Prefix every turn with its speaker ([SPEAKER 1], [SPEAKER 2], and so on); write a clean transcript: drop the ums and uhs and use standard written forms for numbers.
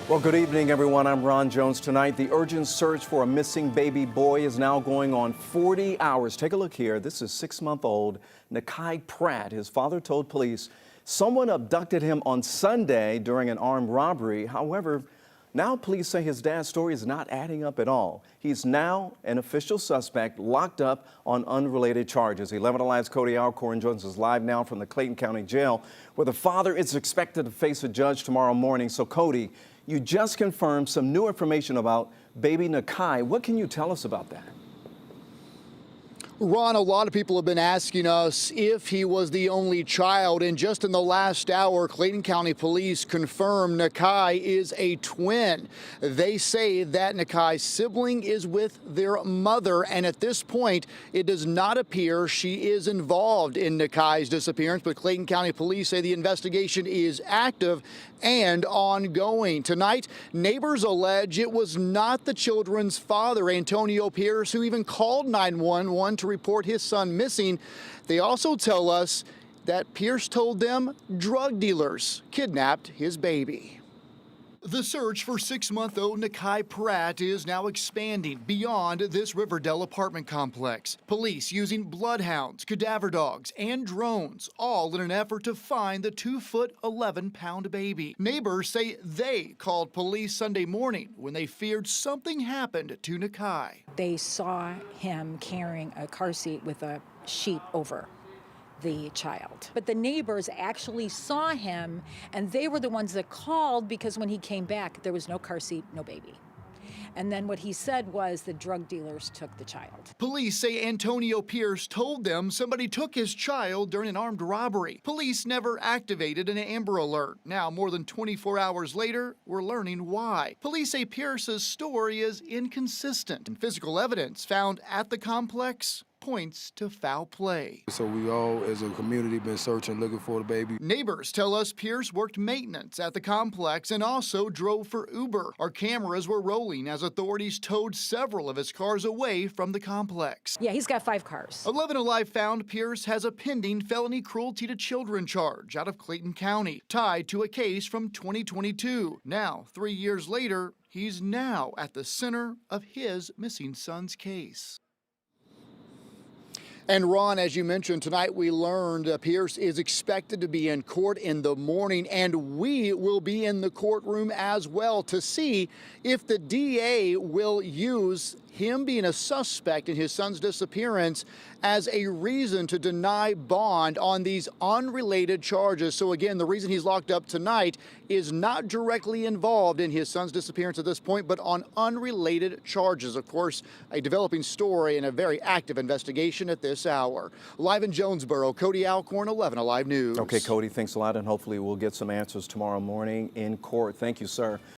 [SPEAKER 1] Well, good evening, everyone. I'm Ron Jones. Tonight, the urgent search for a missing baby boy is now going on 40 hours. Take a look here. This is 6-month-old Nakai Pratt. His father told police someone abducted him on Sunday during an armed robbery. However, now police say his dad's story is not adding up at all. He's now an official suspect locked up on unrelated charges. 11 Alive's Cody Alcorn joins us live now from the Clayton County Jail, where the father is expected to face a judge tomorrow morning. So, Cody, you just confirmed some new information about baby Nakai. What can you tell us about that?
[SPEAKER 2] Ron, a lot of people have been asking us if he was the only child, and just in the last hour, Clayton County Police confirmed Nakai is a twin. They say that Nakai's sibling is with their mother, and at this point, it does not appear she is involved in Nakai's disappearance, but Clayton County Police say the investigation is active and ongoing. Tonight, neighbors allege it was not the children's father, Antonio Pierce, who even called 911 to report his son missing. They also tell us that Pierce told them drug dealers kidnapped his baby. The search for 6-month-old Nakai Pratt is now expanding beyond this Riverdale apartment complex. Police using bloodhounds, cadaver dogs, and drones, all in an effort to find the 2-foot, 11-pound baby. Neighbors say they called police Sunday morning when they feared something happened to Nakai.
[SPEAKER 3] They saw him carrying a car seat with a sheet over the child. But the neighbors actually saw him, and they were the ones that called because when he came back, there was no car seat, no baby. And then what he said was the drug dealers took the child.
[SPEAKER 2] Police say Antonio Pierce told them somebody took his child during an armed robbery. Police never activated an Amber Alert. Now, more than 24 hours later, we're learning why. Police say Pierce's story is inconsistent, and physical evidence found at the complex points to foul play.
[SPEAKER 4] So we all, as a community, been searching, looking for the baby.
[SPEAKER 2] Neighbors tell us Pierce worked maintenance at the complex and also drove for Uber. Our cameras were rolling as authorities towed several of his cars away from the complex.
[SPEAKER 3] Yeah, he's got 5 cars.
[SPEAKER 2] 11 Alive found Pierce has a pending felony cruelty to children charge out of Clayton County, tied to a case from 2022. Now, 3 years later, he's now at the center of his missing son's case. And Ron, as you mentioned, tonight we learned Pierce is expected to be in court in the morning, and we will be in the courtroom as well to see if the DA will use him being a suspect in his son's disappearance as a reason to deny bond on these unrelated charges. So again, the reason he's locked up tonight is not directly involved in his son's disappearance at this point, but on unrelated charges. Of course, a developing story and a very active investigation at this hour. Live in Jonesboro, Cody Alcorn, 11 Alive News.
[SPEAKER 1] Okay, Cody, thanks a lot, and hopefully we'll get some answers tomorrow morning in court. Thank you, sir.